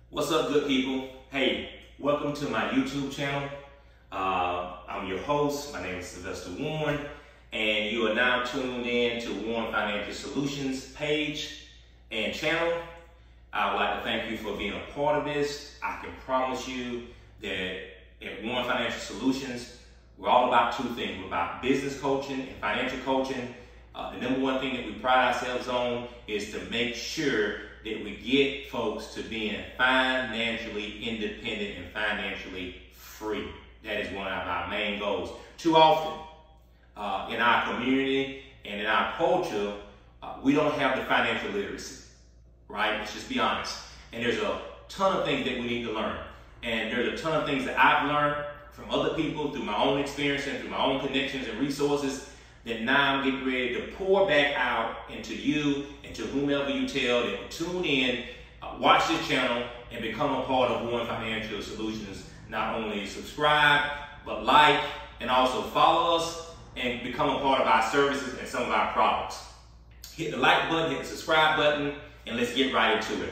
What's up, good people? Hey, welcome to my YouTube channel. I'm your host. My name is Sylvester Warren, and you are now tuned in to Warren Financial Solutions page and channel. I would like to thank you for being a part of this. I can promise you that at Warren Financial Solutions, we're all about two things. We're about business coaching and financial coaching. The number one thing that we pride ourselves on is to make sure that we get folks to being financially independent and financially free. That is one of our main goals. Too often in our community and in our culture, we don't have the financial literacy, right? Let's just be honest. And there's a ton of things that we need to learn. And there's a ton of things that I've learned from other people through my own experience and through my own connections and resources that now I'm getting ready to pour back out into you and to whomever you tell that will tune in, watch this channel, and become a part of Warren Financial Solutions. Not only subscribe, but like, and also follow us and become a part of our services and some of our products. Hit the like button, hit the subscribe button, and let's get right into it.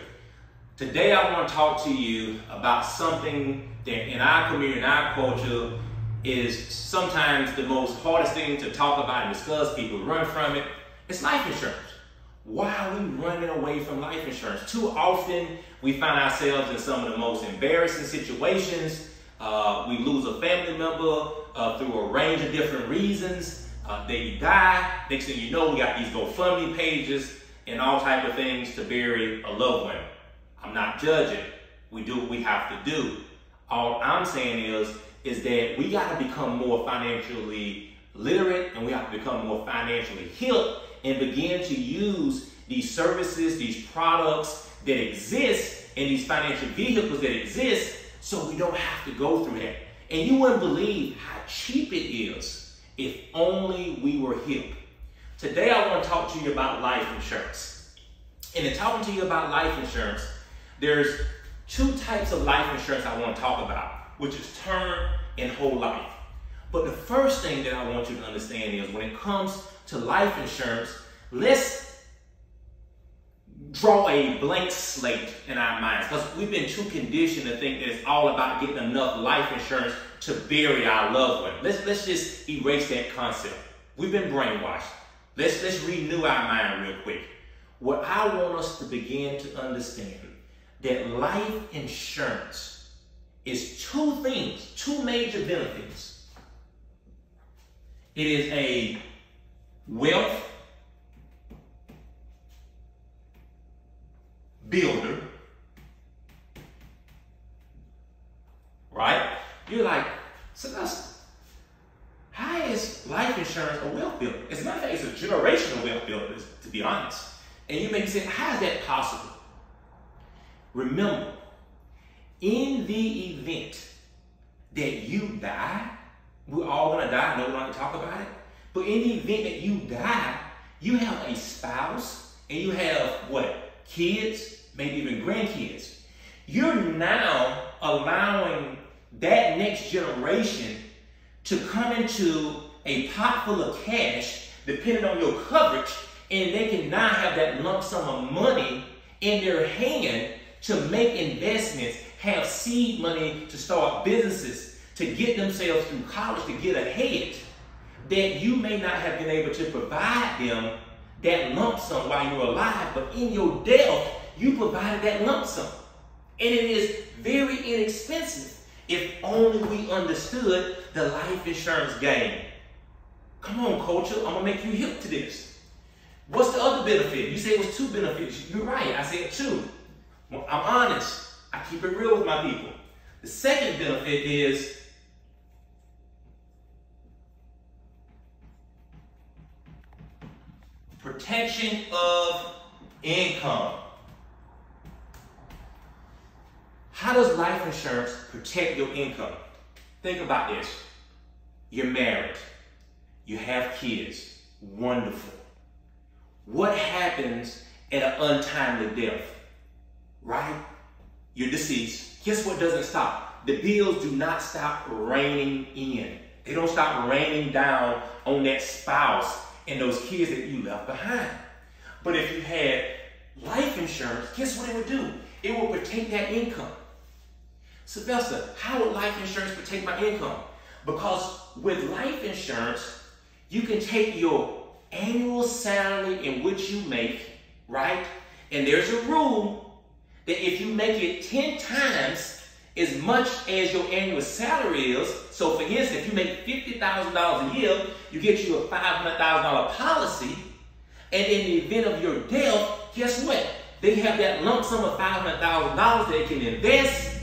Today I want to talk to you about something that in our community, in our culture, is sometimes the most hardest thing to talk about and discuss. People run from it. It's life insurance. Why are we running away from life insurance? Too often we find ourselves in some of the most embarrassing situations. We lose a family member through a range of different reasons. They die. Next thing you know, we got these GoFundMe pages and all type of things to bury a loved one. I'm not judging. We do what we have to do. All I'm saying is that we got to become more financially literate, and we have to become more financially hip and begin to use these services, these products that exist, and these financial vehicles that exist, so we don't have to go through that. And you wouldn't believe how cheap it is if only we were hip. Today I want to talk to you about life insurance. And in talking to you about life insurance, there's two types of life insurance I want to talk about, which is term and whole life. But the first thing that I want you to understand is when it comes to life insurance, let's draw a blank slate in our minds, because we've been too conditioned to think that it's all about getting enough life insurance to bury our loved one. Let's just erase that concept. We've been brainwashed. Let's renew our mind real quick. What I want us to begin to understand that life insurance is two things, two major benefits. It is a wealth builder, right? You're like, Celeste, how is life insurance a wealth builder? As a matter of fact, it's a generational wealth builder, to be honest. And you may say, how is that possible? Remember, in the event that you die, we're all gonna die, I know we're not gonna talk about it, but in the event that you die, you have a spouse and you have what? Kids, maybe even grandkids. You're now allowing that next generation to come into a pot full of cash, depending on your coverage, and they can now have that lump sum of money in their hand to make investments, have seed money to start businesses, to get themselves through college, to get ahead, that you may not have been able to provide them that lump sum while you're alive, but in your death, you provided that lump sum. And it is very inexpensive if only we understood the life insurance game. Come on, culture, I'm gonna make you hip to this. What's the other benefit? You said it was two benefits. You're right, I said two. Well, I'm honest. I keep it real with my people. The second benefit is protection of income. How does life insurance protect your income? Think about this. You're married. You have kids. Wonderful. What happens at an untimely death? Right? You're deceased. Guess what doesn't stop? The bills do not stop raining in. They don't stop raining down on that spouse and those kids that you left behind. But if you had life insurance, guess what it would do? It will protect that income. Sylvester, how would life insurance protect my income? Because with life insurance, you can take your annual salary in which you make, right? And there's a rule that if you make it 10 times as much as your annual salary is, so for instance, if you make $50,000 a year, you get you a $500,000 policy, and in the event of your death, guess what? They have that lump sum of $500,000 they can invest,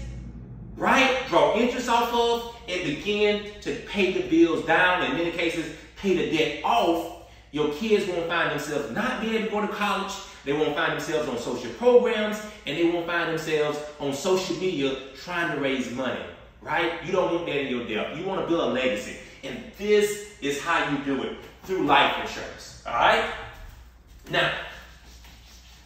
right? Draw interest off of, and begin to pay the bills down, in many cases, pay the debt off. Your kids won't find themselves not being able to go to college. They won't find themselves on social programs, and they won't find themselves on social media trying to raise money, right? You don't want that in your debt. You want to build a legacy. And this is how you do it, through life insurance, all right? Now,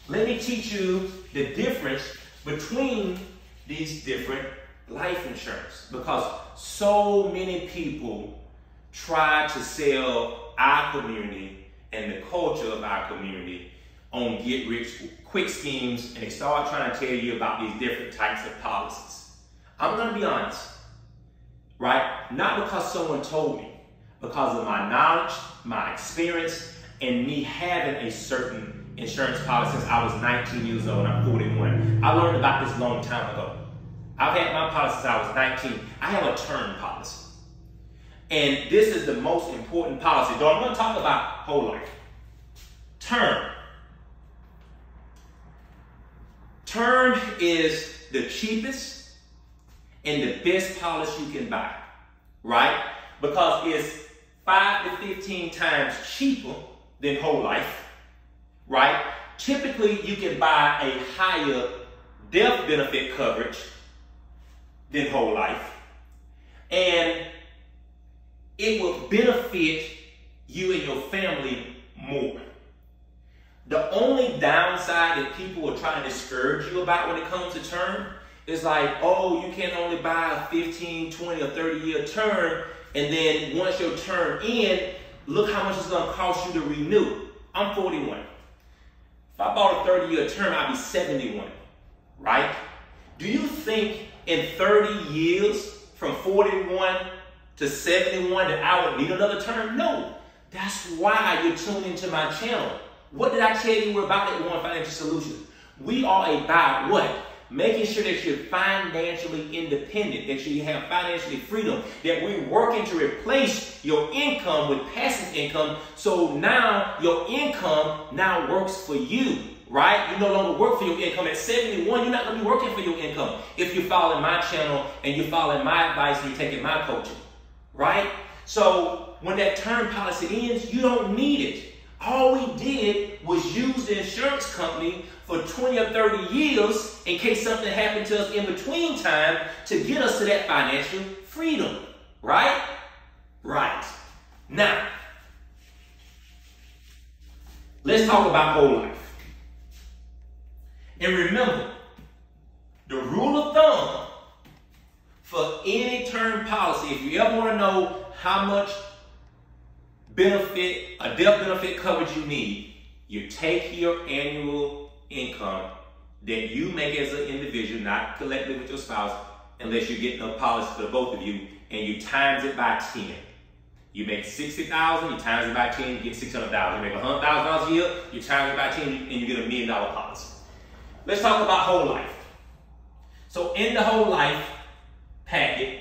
let me teach you the difference between these different life insurance, because so many people try to sell our community and the culture of our community on get-rich-quick schemes, and they start trying to tell you about these different types of policies. I'm going to be honest, right? Not because someone told me, because of my knowledge, my experience, and me having a certain insurance policy since I was 19 years old and I'm 41. I learned about this a long time ago. I've had my policy since I was 19. I have a term policy. And this is the most important policy. Though I'm going to talk about whole life. Term. Term is the cheapest and the best policy you can buy, right? Because it's 5 to 15 times cheaper than whole life, right? Typically, you can buy a higher death benefit coverage than whole life, and it will benefit you and your family more. The only downside that people are trying to discourage you about when it comes to term is like, oh, you can only buy a 15, 20, or 30-year term, and then once your term ends, look how much it's going to cost you to renew. I'm 41. If I bought a 30-year term, I'd be 71, right? Do you think in 30 years, from 41 to 71, that I would need another term? No. That's why you're tuned into my channel. What did I tell you we're about at One Financial Solutions? We are about what? Making sure that you're financially independent, that you have financially freedom, that we're working to replace your income with passive income, so now your income now works for you, right? You no longer work for your income. At 71, you're not going to be working for your income if you're following my channel and you're following my advice and you're taking my coaching, right? So when that term policy ends, you don't need it. All we did was use the insurance company for 20 or 30 years in case something happened to us in between time to get us to that financial freedom, right? Right. Now, let's talk about whole life. And remember, the rule of thumb for any term policy, if you ever want to know how much benefit, a death benefit coverage you need, you take your annual income that you make as an individual, not collectively with your spouse, unless you're getting a policy for both of you, and you times it by 10. You make $60,000, you times it by 10, you get $600,000. You make $100,000 a year, you times it by 10, and you get $1 million policy. Let's talk about whole life. So in the whole life packet,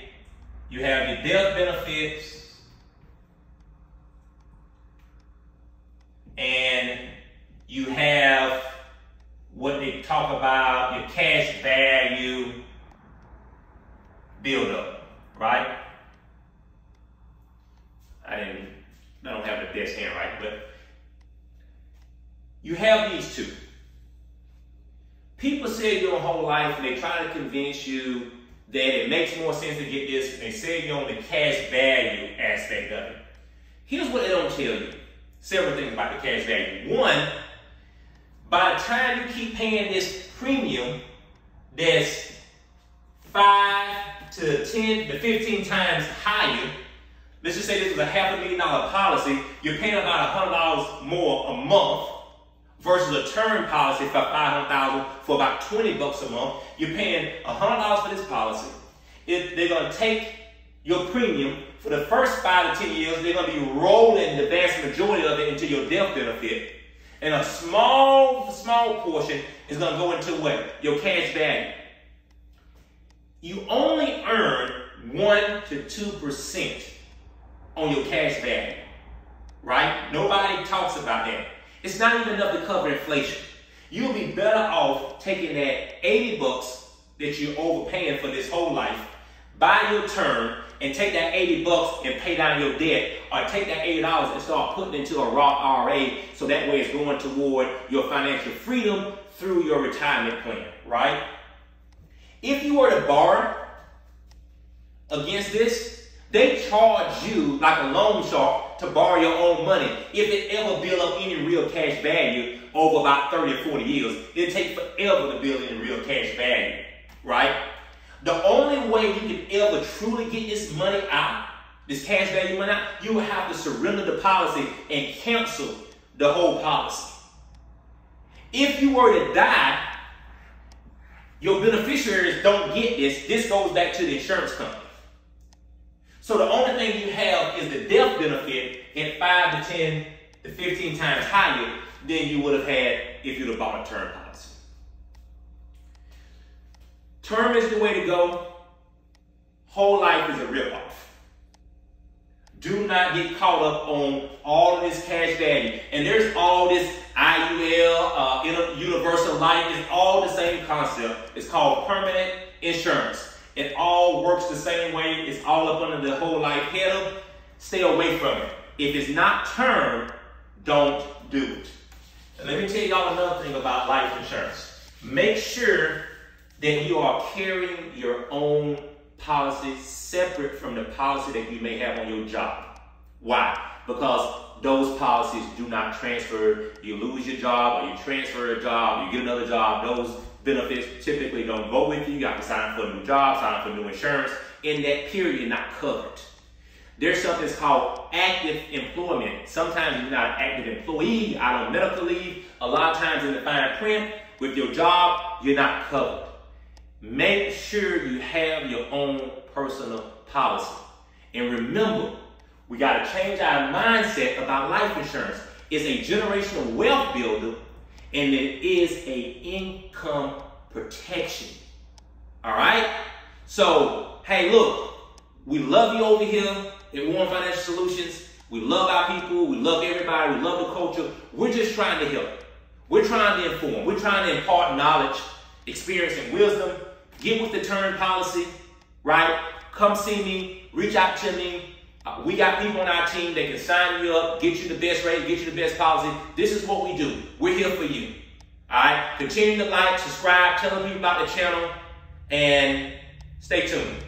you have your death benefits, and you have what they talk about, your cash value buildup, right? I don't have the best handwriting, but you have these two. People say your whole life, and they try to convince you that it makes more sense to get this, and they say you're on the cash value aspect of it. Here's what they don't tell you. Several things about the cash value. One, by the time you keep paying this premium that's 5 to 10 to 15 times higher, let's just say this is a $500,000 policy, you're paying about $100 more a month versus a term policy for $500,000 for about $20 a month. You're paying $100 for this policy. They're going to take your premium for the first 5 to 10 years. They're going to be rolling the vast majority of it into your death benefit. And a small portion is going to go into what? Your cash value. You only earn 1 to 2% on your cash value, right? Nobody talks about that. It's not even enough to cover inflation. You'll be better off taking that $80 that you're overpaying for this whole life, buy your term, and take that $80 and pay down your debt, or take that $80 and start putting into a Roth IRA, so that way it's going toward your financial freedom through your retirement plan, right? If you were to borrow against this, they charge you like a loan shark to borrow your own money. If it ever build up any real cash value over about 30 or 40 years, it'll take forever to build any real cash value, right? The only way you can ever truly get this money out, this cash value money out, you will have to surrender the policy and cancel the whole policy. If you were to die, your beneficiaries don't get this. This goes back to the insurance company. So the only thing you have is the death benefit at 5 to 10 to 15 times higher than you would have had if you'd have bought a term policy. Term is the way to go. Whole life is a ripoff. Do not get caught up on all of this cash value. And there's all this IUL, universal life. It's all the same concept. It's called permanent insurance. It all works the same way. It's all up under the whole life header. Stay away from it. If it's not term, don't do it. And let me tell y'all another thing about life insurance. Make sure that you are carrying your own policy separate from the policy that you may have on your job. Why? Because those policies do not transfer. You lose your job, or you transfer a job, you get another job, those benefits typically don't go with you. You have to sign for a new job, sign for new insurance. In that period, you're not covered. There's something that's called active employment. Sometimes you're not an active employee, out on medical leave. A lot of times in the fine print, with your job, you're not covered. Make sure you have your own personal policy. And remember, we got to change our mindset about life insurance. It's a generational wealth builder, and it is a income protection. All right? So, hey, look, we love you over here at Warren Financial Solutions. We love our people. We love everybody. We love the culture. We're just trying to help. We're trying to inform. We're trying to impart knowledge, experience, and wisdom. Get with the term policy, right? Come see me. Reach out to me. We got people on our team that can sign you up, get you the best rate, get you the best policy. This is what we do. We're here for you. All right? Continue to like, subscribe, tell people about the channel, and stay tuned.